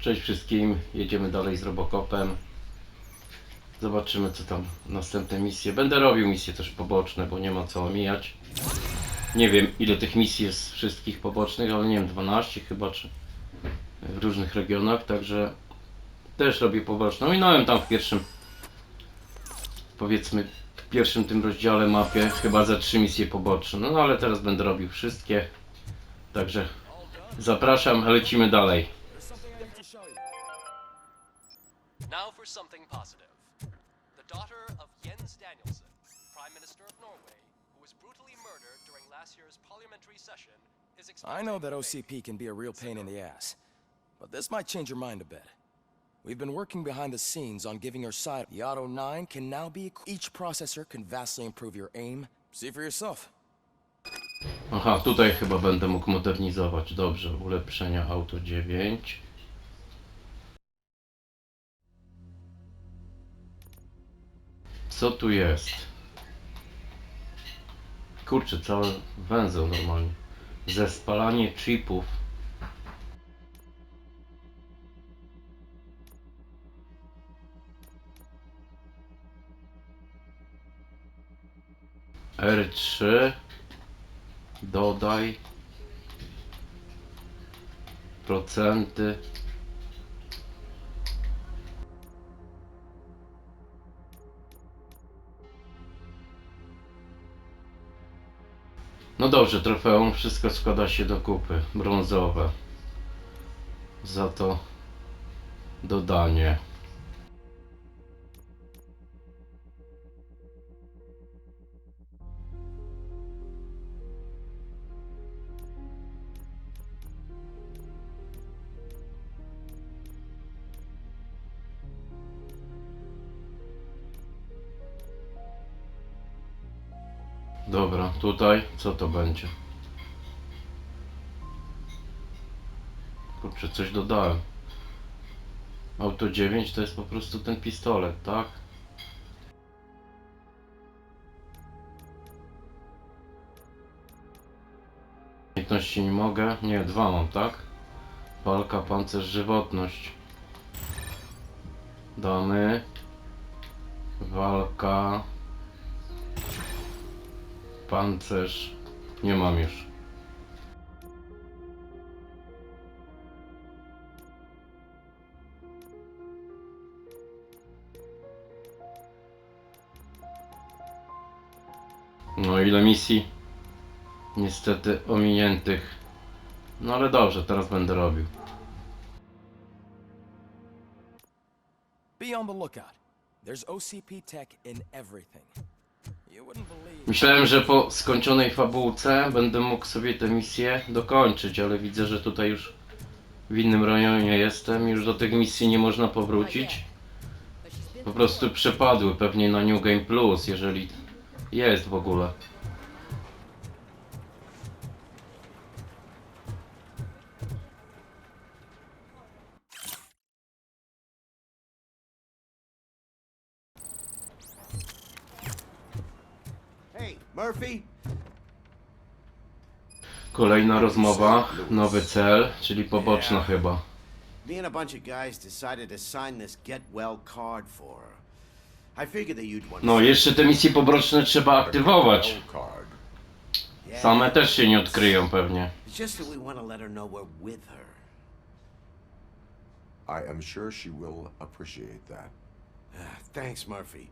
Cześć wszystkim, jedziemy dalej z Robocopem. Zobaczymy co tam następne misje. Będę robił misje też poboczne, bo nie ma co omijać. Nie wiem ile tych misji jest wszystkich pobocznych, ale nie wiem, 12 chyba, czy w różnych regionach, także też robię poboczne. Ominąłem tam w pierwszym, powiedzmy, w pierwszym tym rozdziale mapie chyba za 3 misje poboczne. No ale teraz będę robił wszystkie, także zapraszam, lecimy dalej. Now for something positive. The daughter of Jens Danielson, Prime Minister of Norway, who was brutally murdered during last year's parliamentary session, is expecting... I know that OCP can be a real pain in the ass, but this might change your mind a bit. We've been working behind the scenes on giving her side. The Auto 9 can now be... Each processor can vastly improve your aim. See for yourself. Aha, tutaj chyba będę mógł modernizować. Dobrze, ulepszenia Auto 9. Co tu jest? Kurczę, cały węzeł normalnie. Zespalanie chipów. R3. Dodaj. Procenty. No dobrze, trofeum, wszystko składa się do kupy. Brązowe. Za to dodanie. Dobra, tutaj co to będzie? Kurczę, coś dodałem. Auto 9 to jest po prostu ten pistolet, tak? Umiejętności nie mogę. Nie, 2 mam, tak? Walka, pancerz, żywotność. Damy. Walka. Pancerz. Nie mam już. No ile misji? Niestety ominiętych. No ale dobrze, teraz będę robił. Be on the lookout. There's OCP tech in everything. You wouldn't believe... Myślałem, że po skończonej fabułce będę mógł sobie tę misję dokończyć, ale widzę, że tutaj już w innym rejonie jestem. Już do tych misji nie można powrócić. Po prostu przepadły pewnie na New Game Plus, jeżeli jest w ogóle. Hey, Murphy. Kolejna rozmowa, nowy cel, czyli poboczna chyba. Me and a bunch of guys decided to sign this get well card for her. I figured that you'd want to... No jeszcze te misje poboczne trzeba aktywować. Yeah. Same też się nie odkryją pewnie. It's just that we want to let her know we're with her. I am sure she will appreciate that. Thanks, Murphy.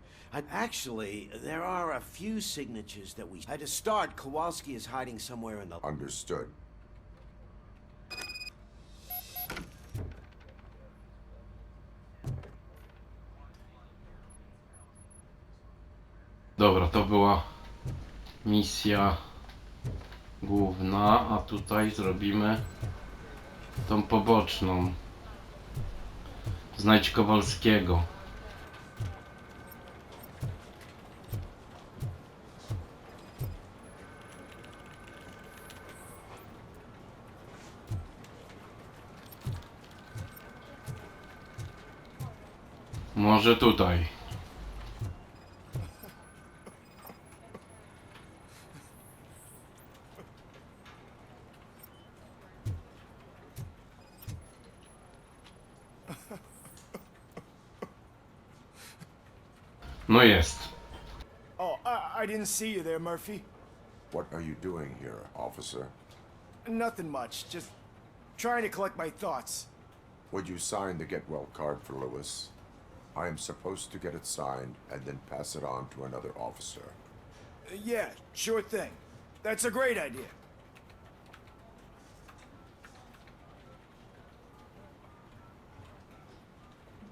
Actually, there are a few signatures that we... To start, Kowalski is hiding somewhere in the... Understood. Dobra, to była misja główna, a tutaj zrobimy tą poboczną. Znajdź Kowalskiego. Może tutaj. No jest. Oh, I didn't see you there, Murphy. What are you doing here, officer? Nothing much, just trying to collect my thoughts. Would you sign the get well card for Lewis? I am supposed to get it signed and then pass it on to another officer. Yeah, sure thing. That's a great idea.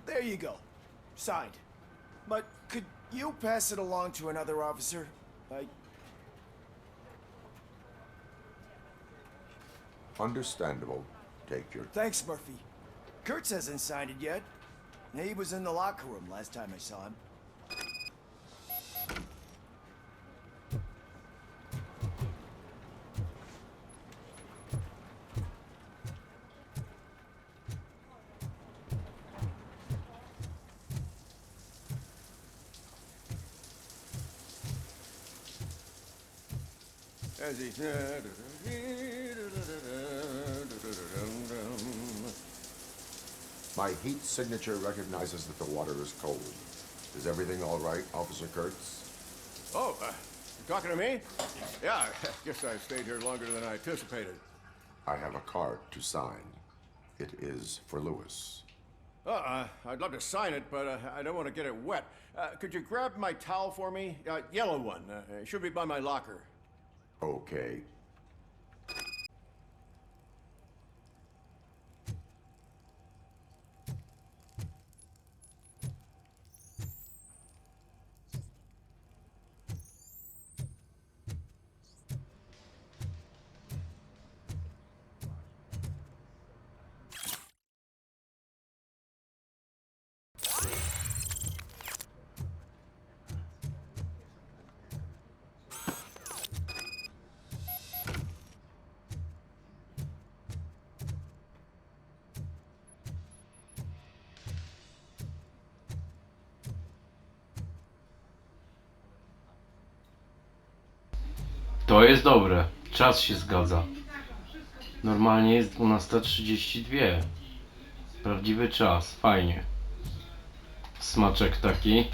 There you go. Signed. But could you pass it along to another officer? Understandable. Take your... Thanks, Murphy. Kurtz hasn't signed it yet. He was in the locker room last time I saw him. As he... My heat signature recognizes that the water is cold. Is everything all right, Officer Kurtz? Oh, you talking to me? Yeah, I guess I stayed here longer than I anticipated. I have a card to sign. It is for Lewis. I'd love to sign it, but I don't want to get it wet. Could you grab my towel for me? Yellow one. It should be by my locker. Okay. To jest dobre. Czas się zgadza. Normalnie jest 12:32. Prawdziwy czas. Fajnie. Smaczek taki.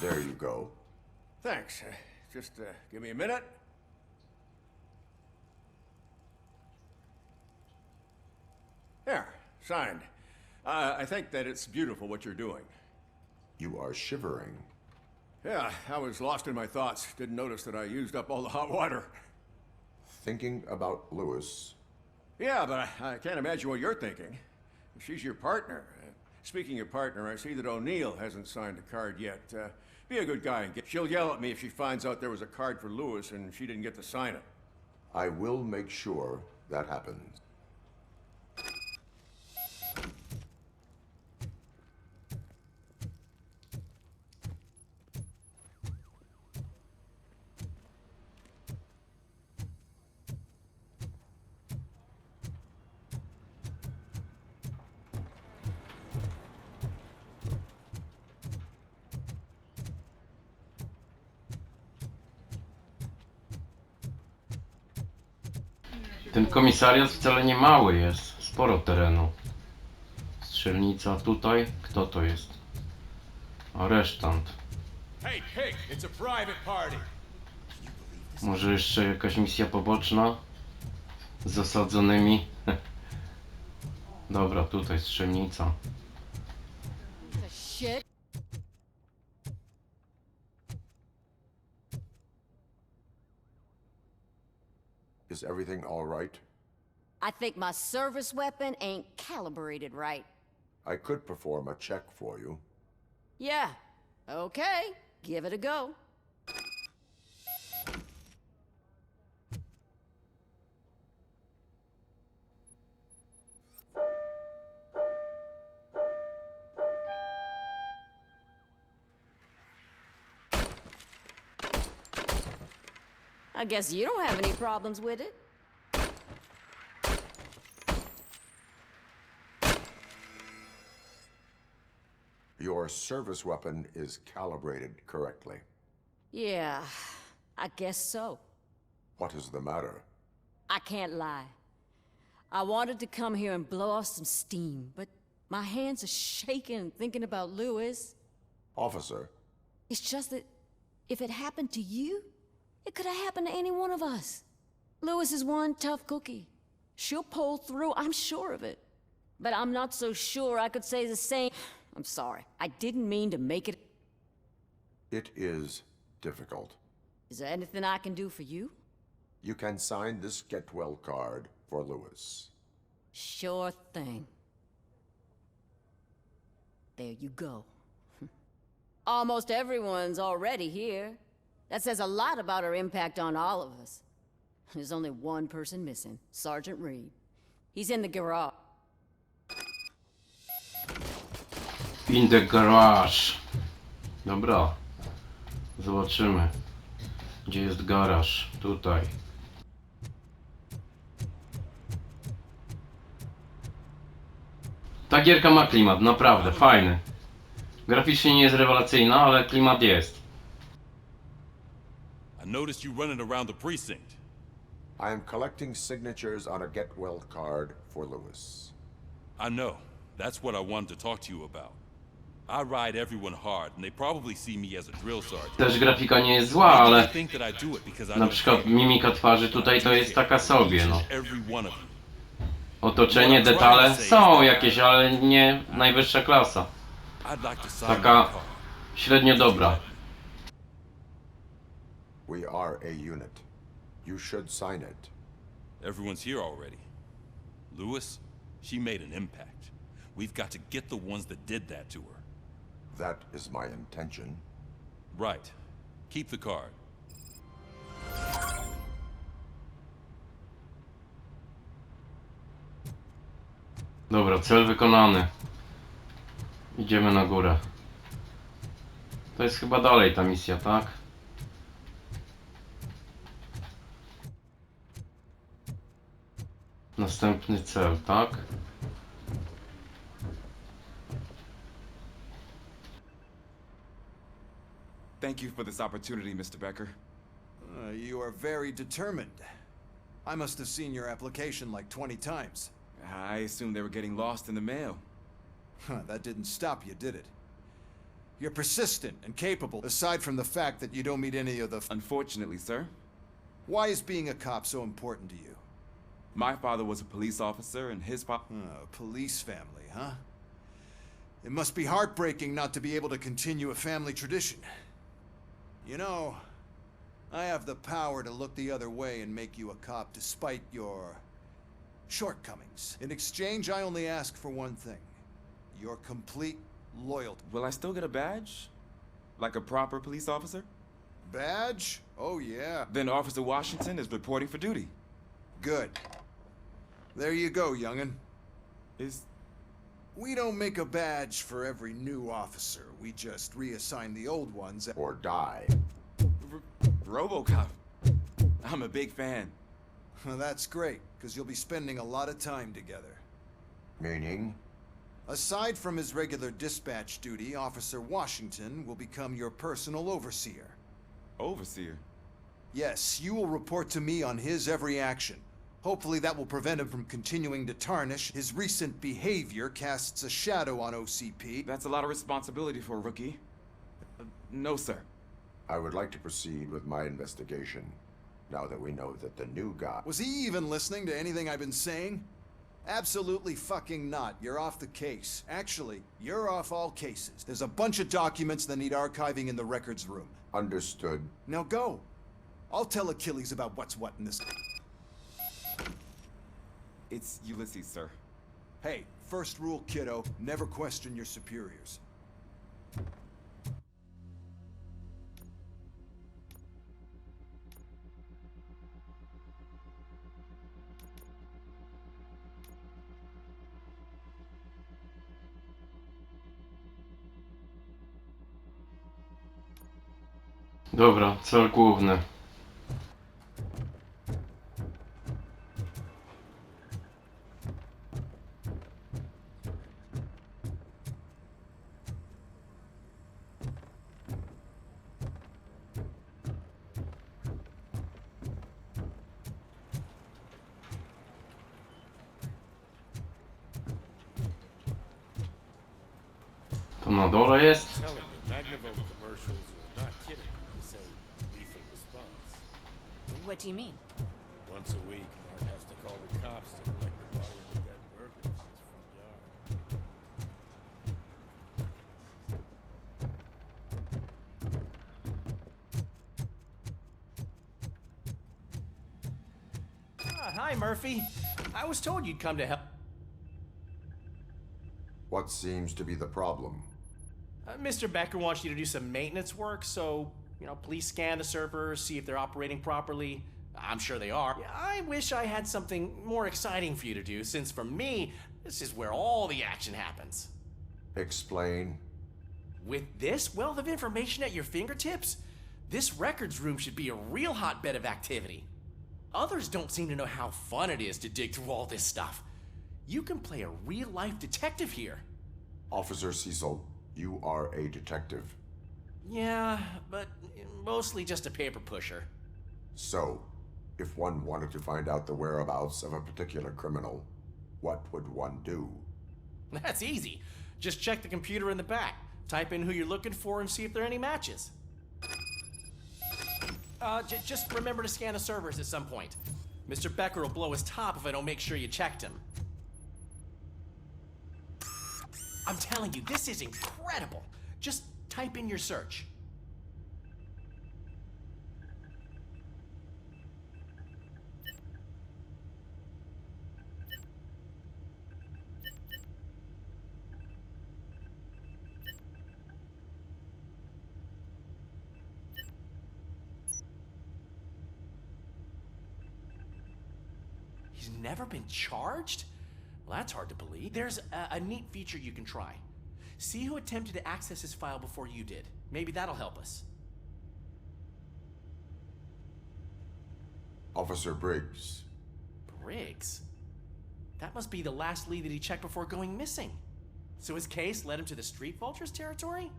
There you go. Thanks. Just give me a minute. There, signed. I think that it's beautiful what you're doing. You are shivering. Yeah, I was lost in my thoughts. Didn't notice that I used up all the hot water. Thinking about Lewis. Yeah, but I can't imagine what you're thinking. She's your partner. Speaking of partner, I see that O'Neill hasn't signed a card yet. Be a good guy and get... She'll yell at me if she finds out there was a card for Lewis and she didn't get to sign it. I will make sure that happens. Ten komisariat wcale nie mały jest. Sporo terenu. Strzelnica tutaj. Kto to jest? Aresztant. Hey, pig, it's a private party. Może jeszcze jakaś misja poboczna? Z zasadzonymi. Dobra, tutaj strzelnica. Shit. Is everything all right? I think my service weapon ain't calibrated right. I could perform a check for you. Yeah, okay. Give it a go. I guess you don't have any problems with it. Your service weapon is calibrated correctly. Yeah, I guess so. What is the matter? I can't lie. I wanted to come here and blow off some steam, but my hands are shaking thinking about Lewis. Officer, It's just that if it happened to you, it could have happened to any one of us. Lewis is one tough cookie. She'll pull through, I'm sure of it. But I'm not so sure I could say the same. I'm sorry. I didn't mean to make it. it is difficult. Is there anything I can do for you? You can sign this get well card for Lewis. Sure thing. There you go. Almost everyone's already here. That says a lot about her impact on all of us. There's only one person missing, Sergeant Reed. He's in the garage. In the garage. Dobra. Zobaczymy. Gdzie jest garaż? Tutaj. Ta gierka ma klimat, naprawdę, fajny. Graficznie nie jest rewelacyjna, ale klimat jest. I noticed you running around the precinct. I am collecting signatures on a get well card for Lewis. I know. That's what I wanted to talk to you about. I ride everyone hard, and they probably see me as a drill sergeant. Też grafika nie jest zła, Maybe ale they think that I do it because I na don't przykład care. mimika twarzy tutaj to jest taka sobie, no. Every one of you. Otoczenie, detale są jakieś, ale nie najwyższa klasa. I'd like to sign Taka my card. średnio dobra. We are a unit. You should sign it. Everyone's here already. Lewis, she made an impact. We've got to get the ones that did that to her. That is my intention. Right. Keep the card. Dobra, cel wykonany. Idziemy na górę. To jest chyba dalej ta misja, tak? Następny cel, tak? Thank you for this opportunity, Mr. Becker. You are very determined. I must have seen your application like 20 times. I assumed they were getting lost in the mail. That didn't stop you, did it? You're persistent and capable, aside from the fact that you don't meet any of the... Unfortunately, sir, Why is being a cop so important to you? my father was a police officer and his Police family, huh? It must be heartbreaking not to be able to continue a family tradition. You know, I have the power to look the other way and make you a cop despite your shortcomings. In exchange, I only ask for one thing. Your complete loyalty. Will I still get a badge? Like a proper police officer? Badge? Oh, yeah. Then Officer Washington is reporting for duty. Good. There you go, young'un. Is... We don't make a badge for every new officer. We just reassign the old ones. Or die. Robocop. I'm a big fan. That's great, because you'll be spending a lot of time together. Meaning? Aside from his regular dispatch duty, Officer Washington will become your personal overseer. Overseer? Yes, you will report to me on his every action. Hopefully that will prevent him from continuing to tarnish. His recent behavior casts a shadow on OCP. That's a lot of responsibility for a rookie. No, sir. I would like to proceed with my investigation, now that we know that the new guy... Was he even listening to anything I've been saying? Absolutely fucking not. You're off the case. Actually, you're off all cases. There's a bunch of documents that need archiving in the records room. Understood. Now go. I'll tell Achilles about what's what in this... It's Ulysses, sir. Hey, first rule, kiddo, never question your superiors. Dobra, cel główny. na dole jest? Telling you, Magnavolt commercials are not kidding when they say lethal response. What do you mean? Once a week, Mark has to call the cops to collect the body of the dead burglar from his front yard. Hi, Murphy. I was told you'd come to help. What seems to be the problem? Mr. Becker wants you to do some maintenance work, so, please scan the servers, see if they're operating properly. I'm sure they are. I wish I had something more exciting for you to do, since for me, this is where all the action happens. Explain. With this wealth of information at your fingertips, this records room should be a real hotbed of activity. Others don't seem to know how fun it is to dig through all this stuff. You can play a real-life detective here. Officer Cecil, you are a detective. Yeah, but mostly just a paper pusher. So, if one wanted to find out the whereabouts of a particular criminal, what would one do? That's easy. Just check the computer in the back, type in who you're looking for, and see if there are any matches. Just remember to scan the servers at some point. Mr. Becker will blow his top if I don't make sure you checked him. I'm telling you, this is incredible. Just type in your search. He's never been charged? Well, that's hard to believe. There's a neat feature you can try. See who attempted to access his file before you did. Maybe that'll help us. Officer Briggs. Briggs? That must be the last lead that he checked before going missing. So his case led him to the Street Vultures territory?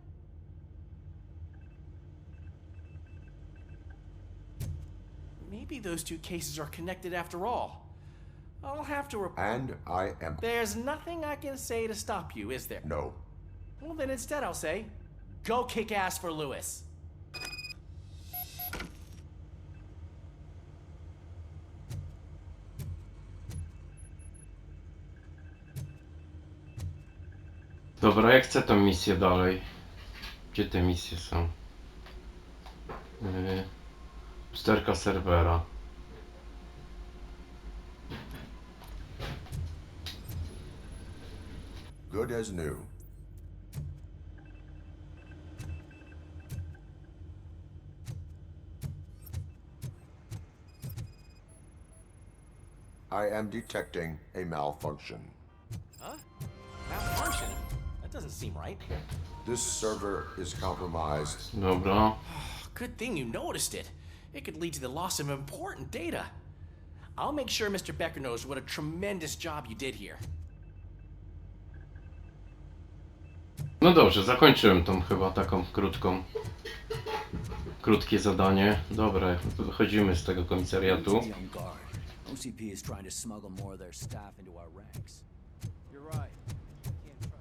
Maybe those two cases are connected after all. I'll have to report. And I am... There's nothing I can say to stop you, is there? No. Well, then instead I'll say, go kick ass for Lewis. Dobra, jak chcę tą misję dalej? Gdzie te misje są? Usterka serwera. Good as new. I am detecting a malfunction. Huh? Malfunction? That doesn't seem right. This server is compromised. Dobra. Good thing you noticed it. It could lead to the loss of important data. I'll make sure Mr. Becker knows what a tremendous job you did here. No dobrze, zakończyłem tą chyba taką krótkie zadanie. Dobra, wychodzimy z tego komisariatu. OCP is trying to smuggle more of their staff into our ranks. You're right. Can't trust.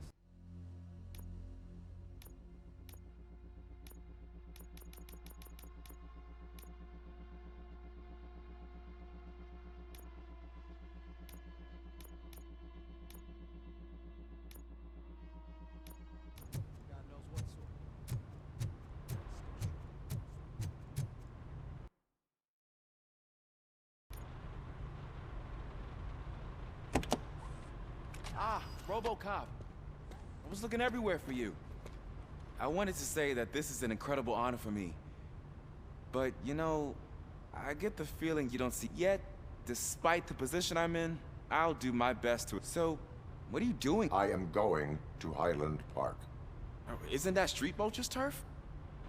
God knows what sort. Ah, Robocop. I was looking everywhere for you. I wanted to say that this is an incredible honor for me. But, I get the feeling you don't see yet. Despite the position I'm in, I'll do my best to... So, what are you doing? I am going to Highland Park. Isn't that Street Vulture's turf?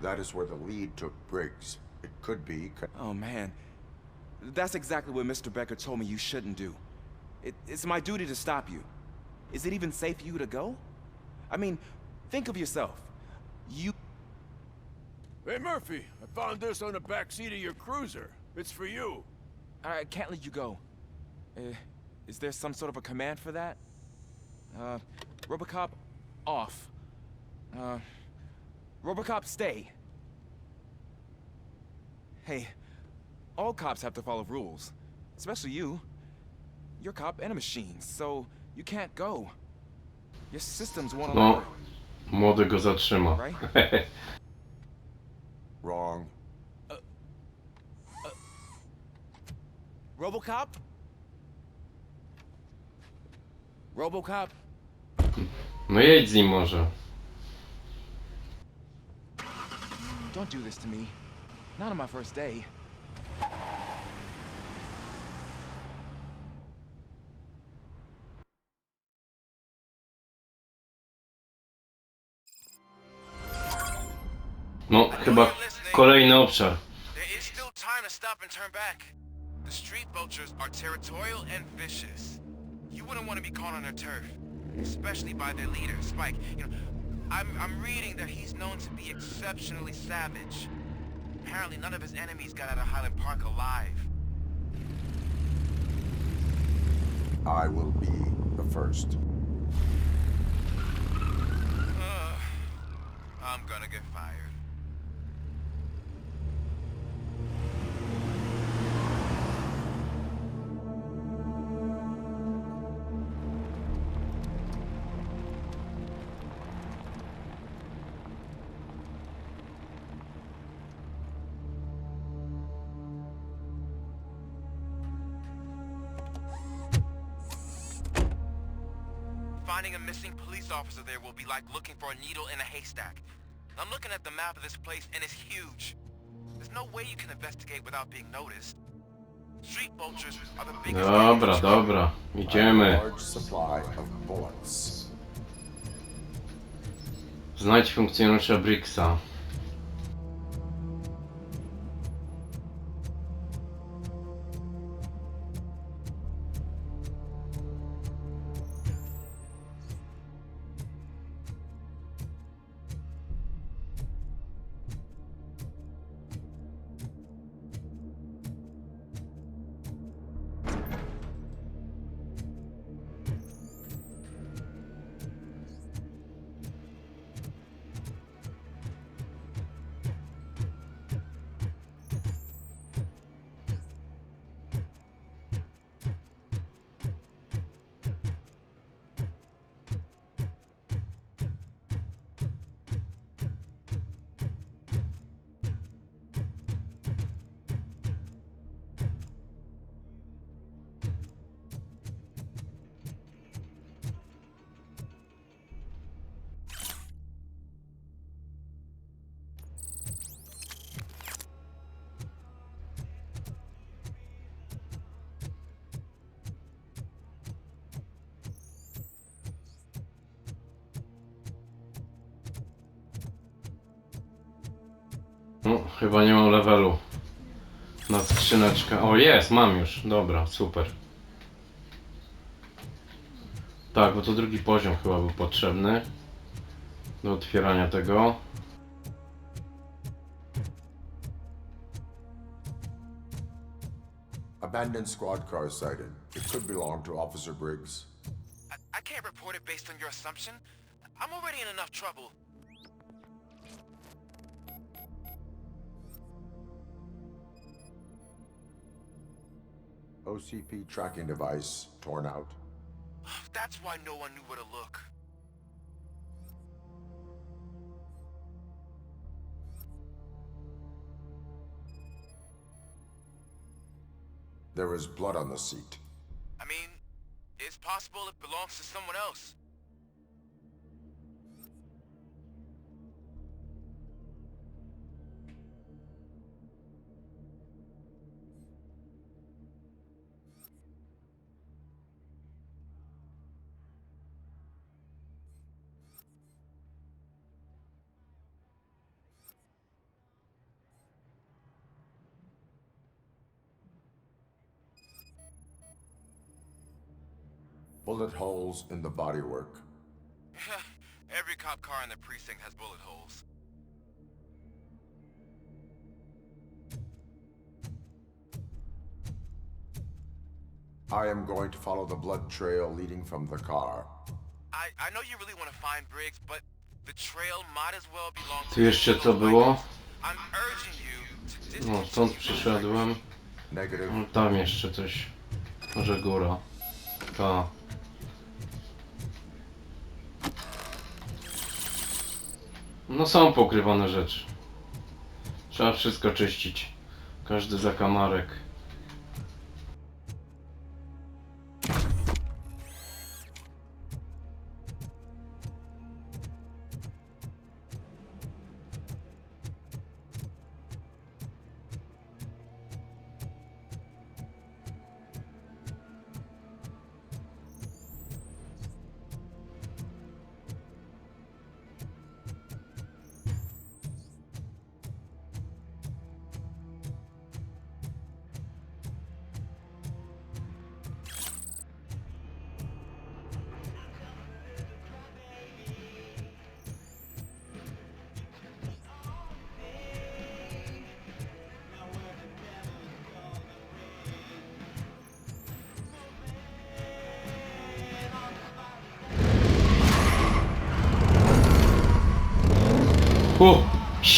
That is where the lead took Briggs. It could be... Oh, man. That's exactly what Mr. Becker told me you shouldn't do. It's my duty to stop you. Is it even safe for you to go? I mean, think of yourself. You... Hey, Murphy, I found this on the back seat of your cruiser. It's for you. I can't let you go. Is there some sort of a command for that? Robocop, off. Robocop, stay. Hey, all cops have to follow rules. Especially you. You're a cop and a machine, so you can't go. Your systems won't allow No, it. młody go zatrzyma. Right? Wrong. Robocop? Robocop? No jedź z nim może. Don't do this to me. Not on my first day. No, chyba kolejny obszar. There is still time to stop and turn back. The street vultures are territorial and vicious. You wouldn't want to be caught on their turf, especially by their leader, Spike. You know, I'm reading that he's known to be exceptionally savage. Apparently, none of his enemies got out of Highland Park alive. I will be the first. I'm gonna get fired. Finding a missing police officer there will be like looking for a needle in a haystack. I'm looking at the map of this place and it's huge. There's no way you can investigate without being noticed. Street vultures are the biggest... Dobra, dobra. Idziemy. Large supply of bullets. Znajdź funkcjonariusza Briggsa. No, chyba nie mam levelu na skrzyneczkę. O, jest, mam już. Dobra, super. Tak, bo to drugi poziom chyba był potrzebny do otwierania tego. Abandoned squad car sighted. It could belong to Officer Briggs. I can't report it based on your assumption. I'm already in enough trouble. OCP tracking device torn out. That's why no one knew where to look. There is blood on the seat. I mean, it's possible it belongs to someone else. Bullet holes in the bodywork. Every cop car in the precinct has bullet holes. I am going to follow the blood trail leading from the car. I know you really want to find Briggs, but The trail might as well belong to Tu jeszcze co było? I'm urging you to No, stąd przyszedłem. Negative. No, tam jeszcze coś. Może góra. Ta. No są pokrywane rzeczy. Trzeba wszystko czyścić. Każdy zakamarek.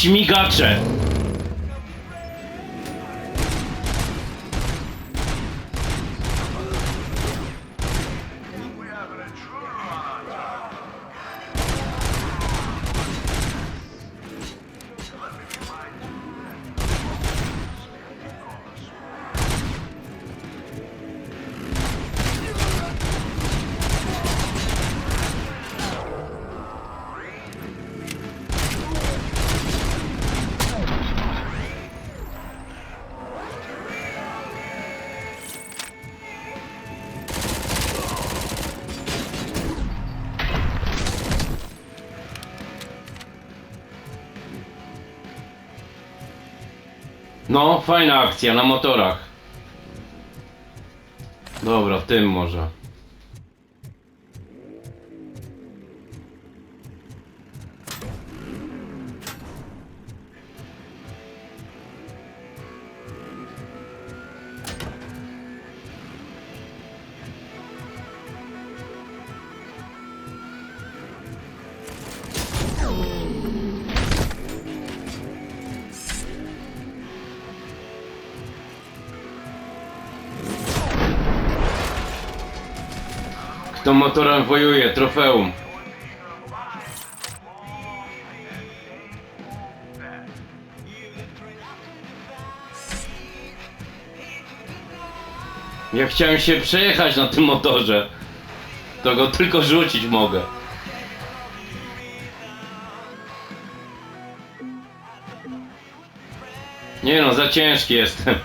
Śmigacze! No, fajna akcja na motorach. Dobra, tym może. Kto motorem wojuje? Trofeum. Ja chciałem się przejechać na tym motorze. To go tylko rzucić mogę. Nie no, za ciężki jestem.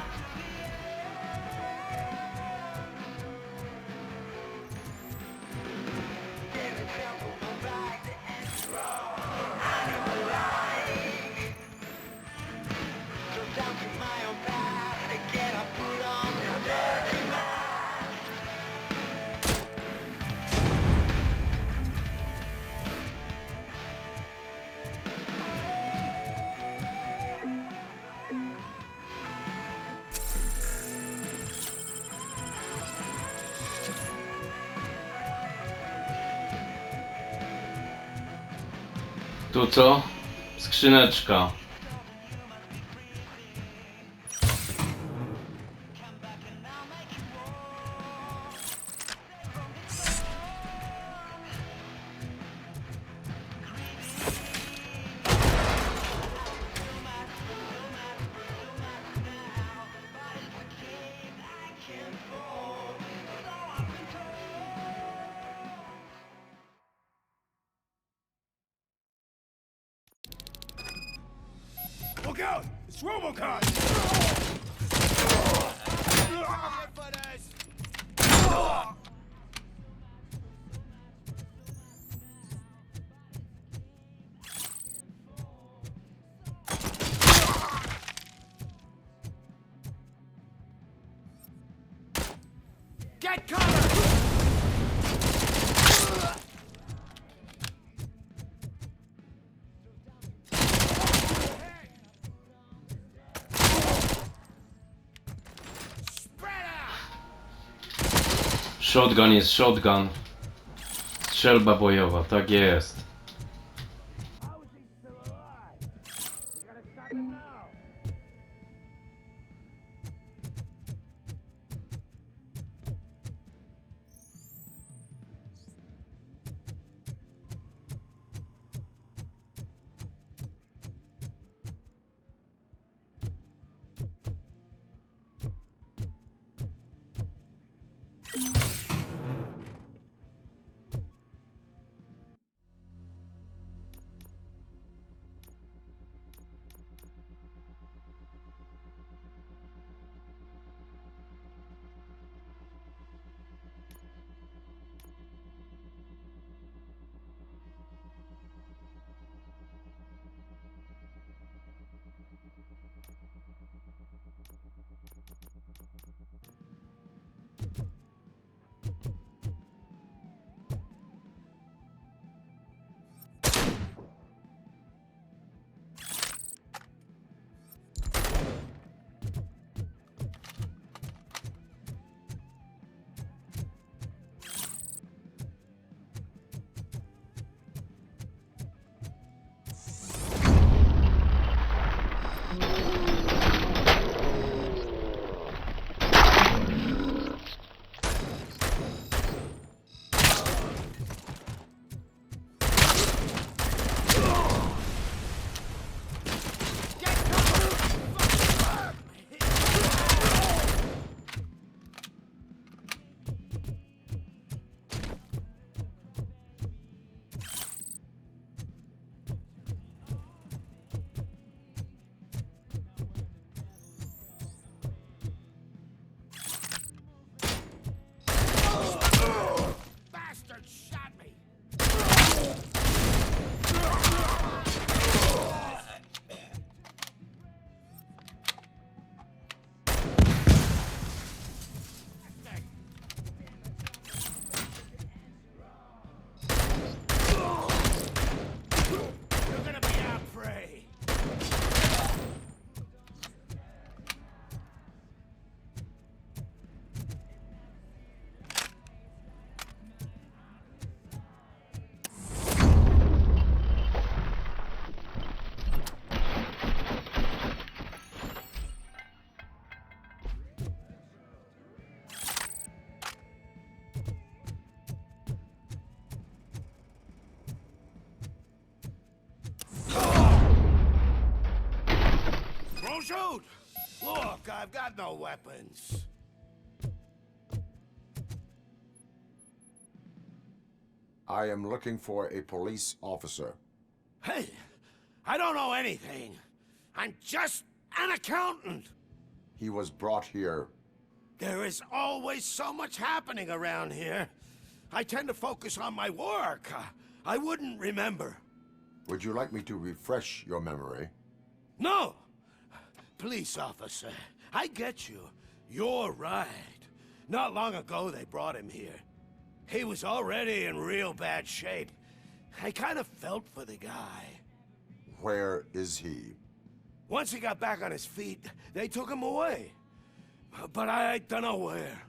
Tu co? Skrzyneczka. Look out! It's Robocop! Get cover! Shotgun jest shotgun. Strzelba bojowa, tak jest. shoot! Look, I've got no weapons. I am looking for a police officer. Hey, I don't know anything. I'm just an accountant. He was brought here. There is always so much happening around here. I tend to focus on my work. I wouldn't remember. Would you like me to refresh your memory? No! Police officer, I get you. You're right. Not long ago they brought him here. He was already in real bad shape. I kind of felt for the guy. Where is he? Once he got back on his feet, they took him away. But I don't know where.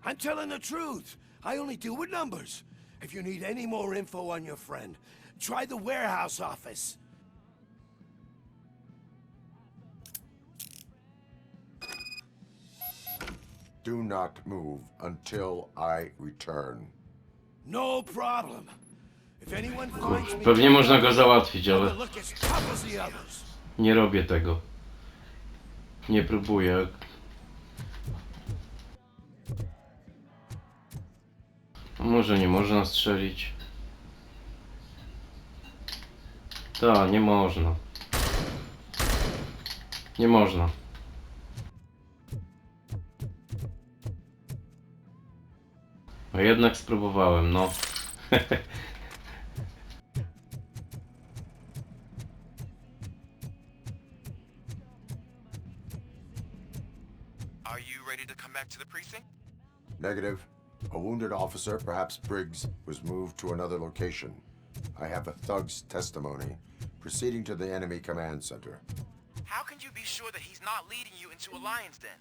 I'm telling the truth. I only deal with numbers. If you need any more info on your friend, try the warehouse office. Do not move until I return. No problem. If anyone finds me, Pewnie można go załatwić, I ale will look as tough as the others. nie robię tego. Nie próbuję. Może nie można strzelić. Tak, nie można. Nie można. No jednak spróbowałem, no. Are you ready to come back to the precinct? Negative. A wounded officer, perhaps Briggs, was moved to another location. I have a thug's testimony, proceeding to the enemy command center. How can you be sure that he's not leading you into a lion's den?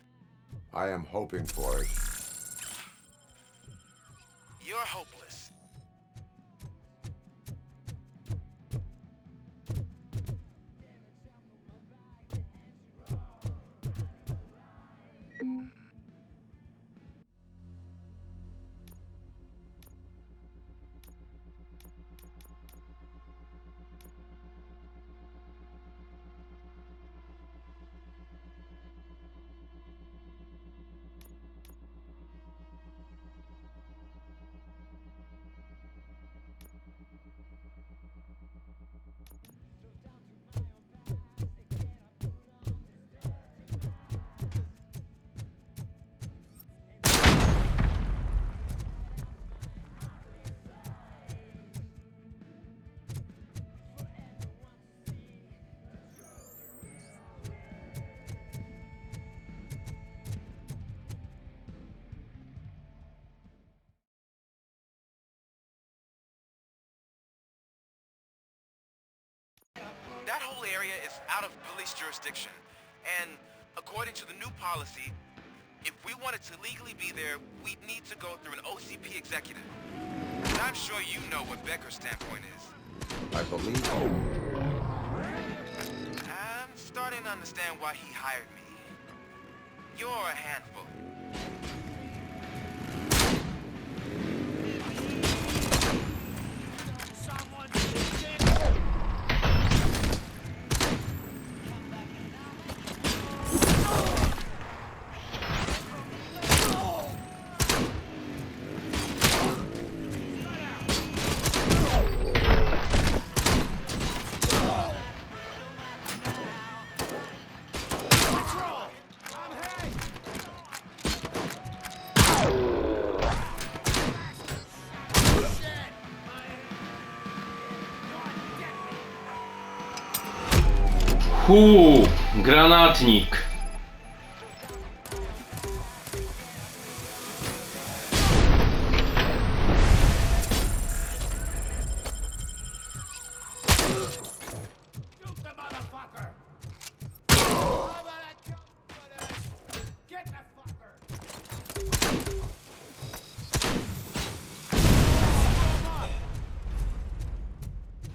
I am hoping for it. You're hopeless. That whole area is out of police jurisdiction, and according to the new policy, if we wanted to legally be there, we'd need to go through an OCP executive. And I'm sure you know what Becker's standpoint is. I believe. I'm starting to understand why he hired me. You're a handful. Granatnik.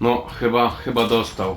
No, chyba dostał.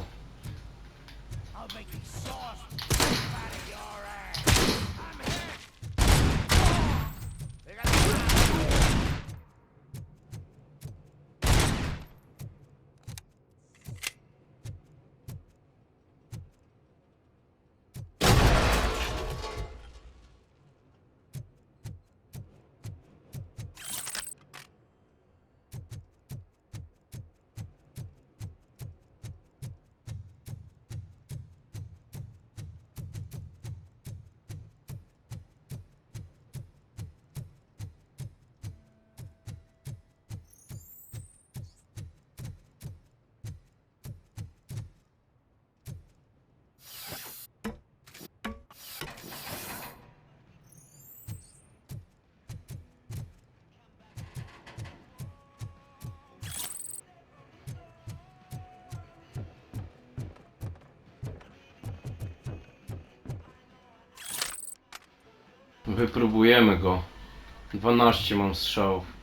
wypróbujemy go. 12 mam strzałów.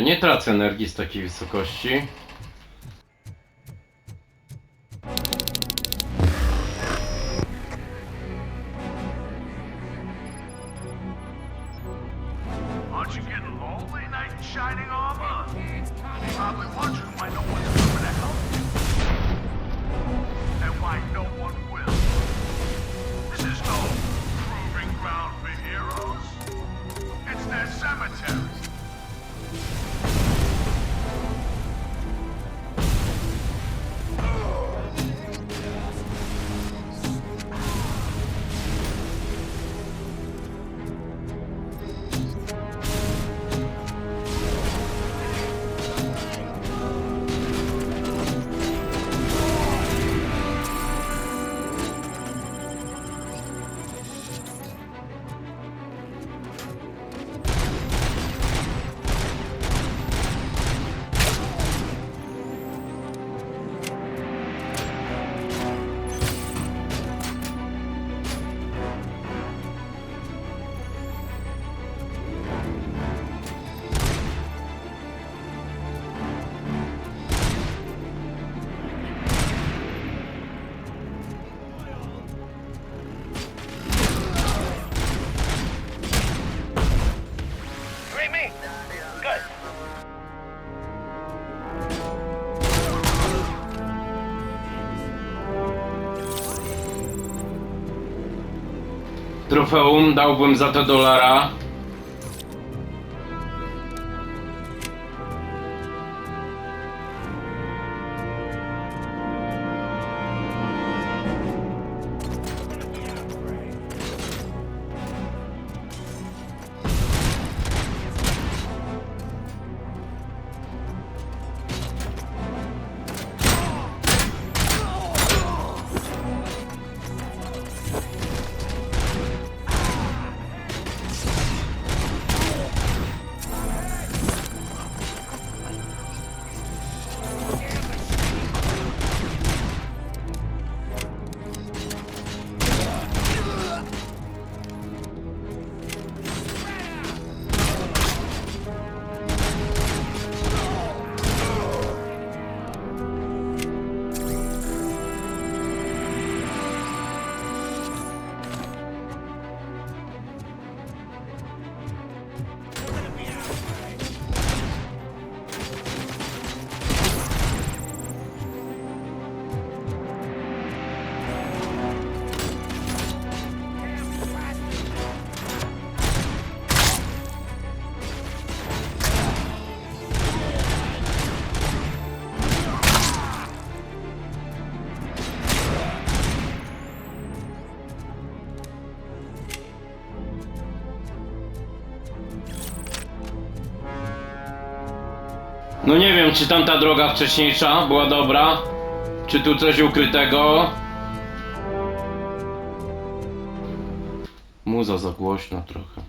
Nie tracę energii z takiej wysokości. Aren't you getting lonely, knight in shining armor? Probably wondering why no one's coming to help you. And why no one will. This is no proving ground for heroes. It's their cemetery. Trofeum dałbym za to $1. No nie wiem, czy tamta droga wcześniejsza była dobra, czy tu coś ukrytego. Muza za głośno trochę.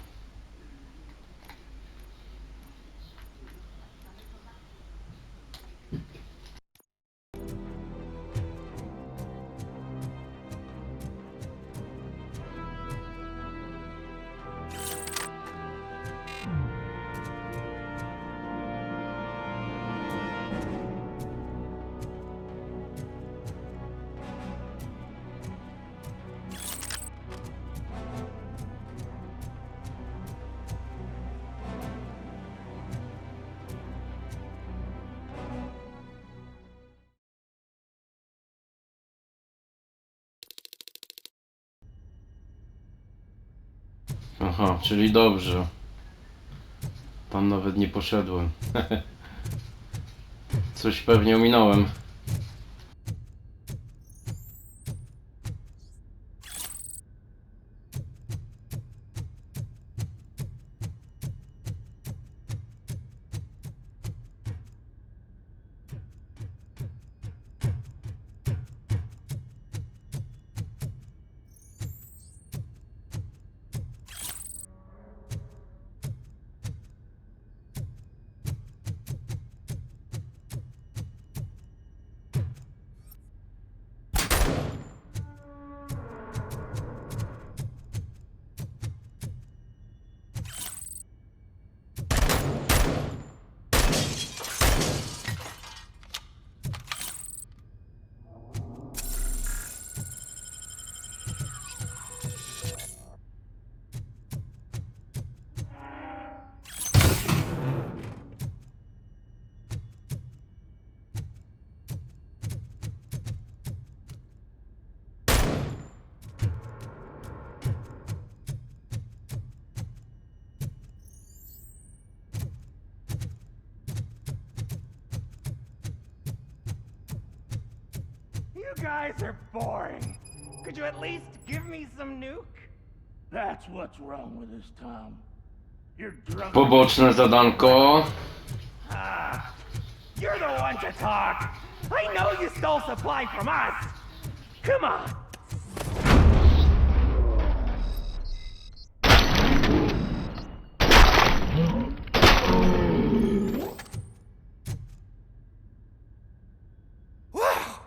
Aha, czyli dobrze. Tam nawet nie poszedłem. Coś pewnie ominąłem. You guys are boring. Could you at least give me some nuke? That's what's wrong with this town. You're drunk. Poboczne zadanko. Ah, you're the one to talk. I know you stole supply from us. Come on. Wow!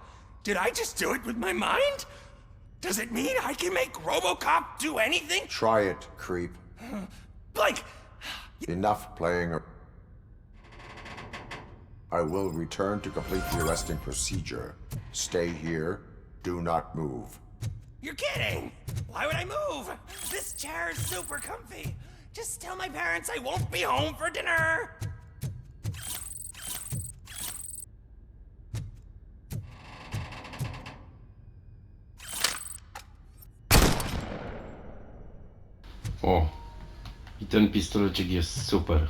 Did I just do it with my mind? Does it mean I can make Robocop do anything? Try it, creep. Like... Enough playing. I will return to complete the arresting procedure. Stay here. Do not move. You're kidding! Why would I move? This chair is super comfy. Just tell my parents I won't be home for dinner. O. I ten pistolecik jest super.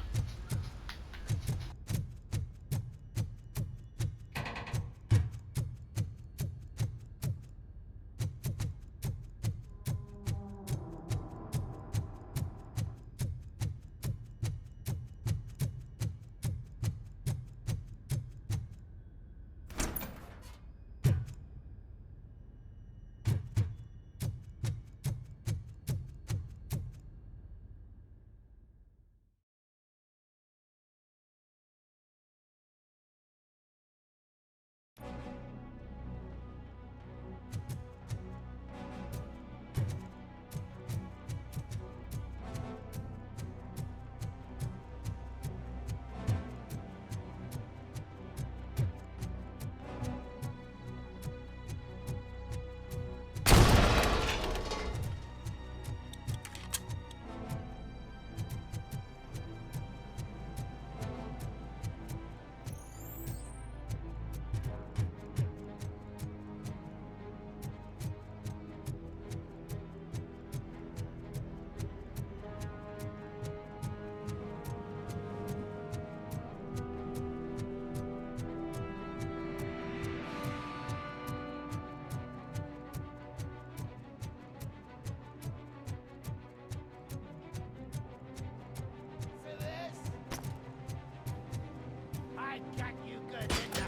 I got you good, didn't I?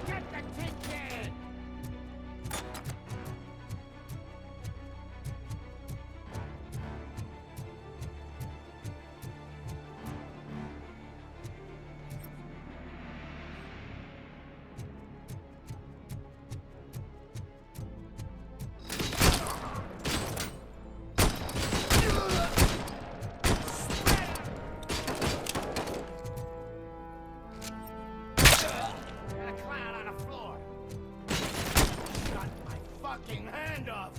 Get the tin can! Hand off!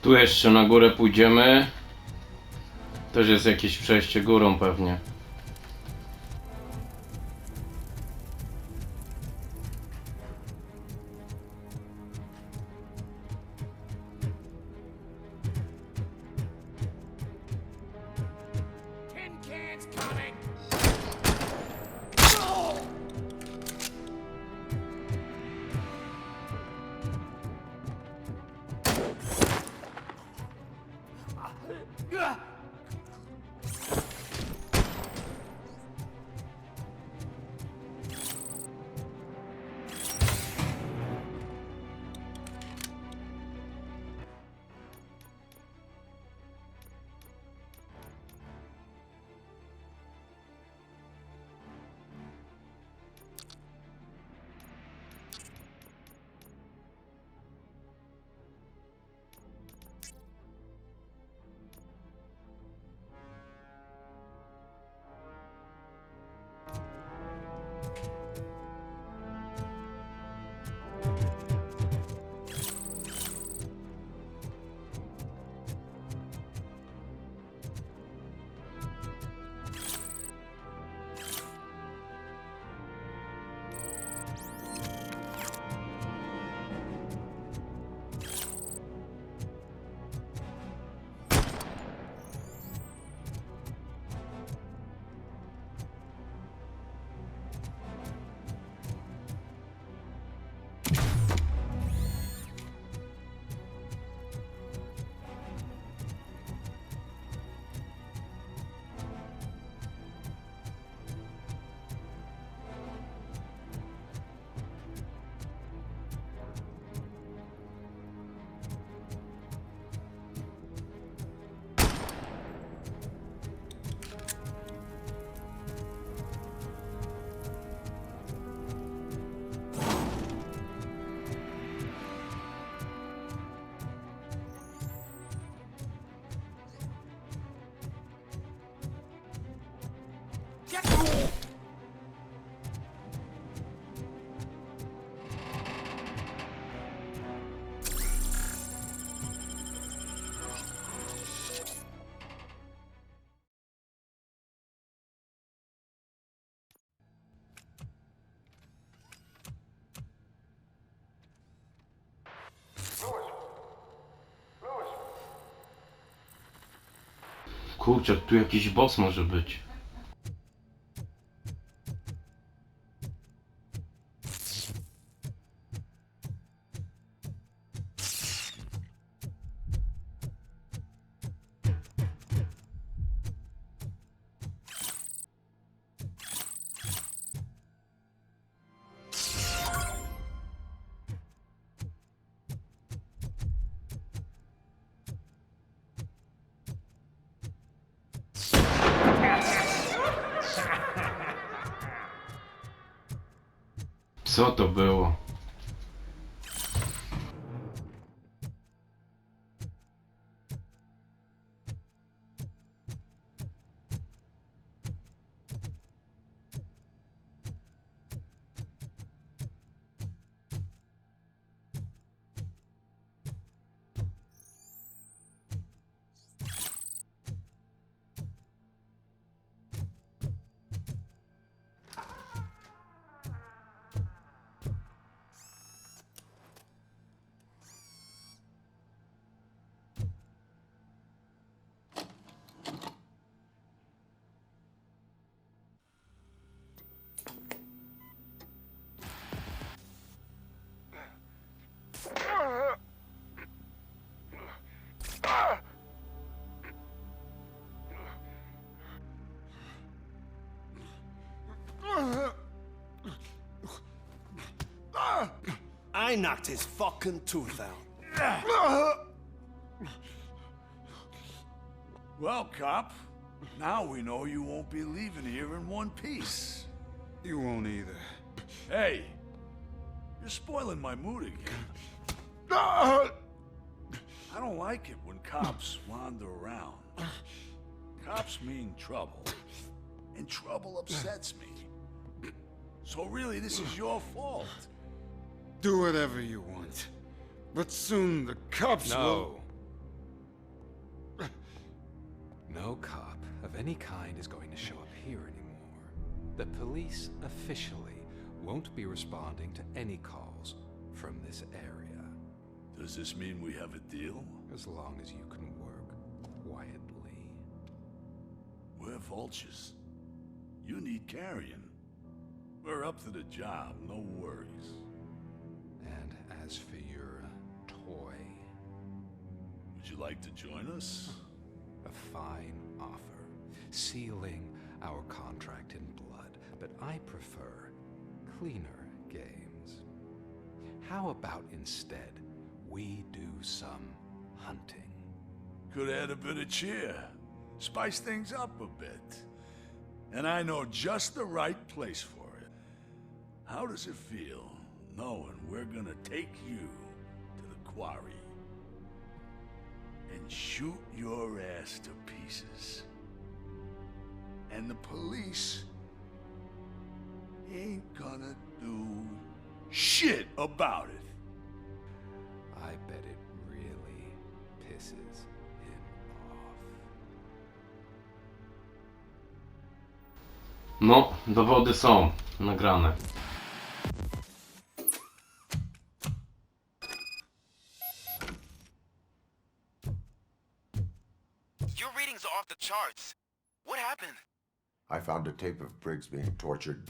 Tu jeszcze na górę pójdziemy. Też jest jakieś przejście górą pewnie. Tin can's coming! Kurczę, tu jakiś boss może być. Co to było? I knocked his fucking tooth out. Well, cop, now we know you won't be leaving here in one piece. You won't either. Hey, you're spoiling my mood again. I don't like it when cops wander around. Cops mean trouble, and trouble upsets me. So really, this is your fault. Do whatever you want. But soon the cops will... No cop of any kind is going to show up here anymore. The police officially won't be responding to any calls from this area. Does this mean we have a deal? As long as you can work quietly. We're vultures. You need carrion. We're up to the job, no worries. And as for your toy... Would you like to join us? A fine offer, sealing our contract in blood, but I prefer cleaner games. How about instead we do some hunting? Could add a bit of cheer, spice things up a bit. And I know just the right place for it. How does it feel knowing we're gonna take you to the quarry and shoot your ass to pieces? And the police ain't gonna do shit about it. I bet it really pisses him off. No, dowody są nagrane. Your readings are off the charts. What happened? I found a tape of Briggs being tortured.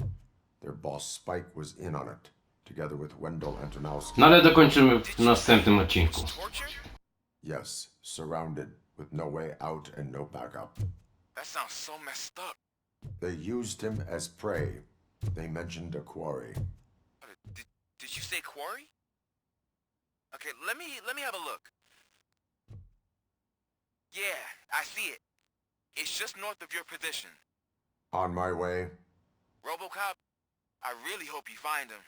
Their boss Spike was in on it, together with Wendell Antonowski. No ale dokończymy w następnym odcinku. Yes, surrounded, with no way out and no backup. That sounds so messed up. They used him as prey. They mentioned a quarry. Did you say quarry? Okay, let me have a look. Yeah, I see it. It's just north of your position. On my way. Robocop, I really hope you find him.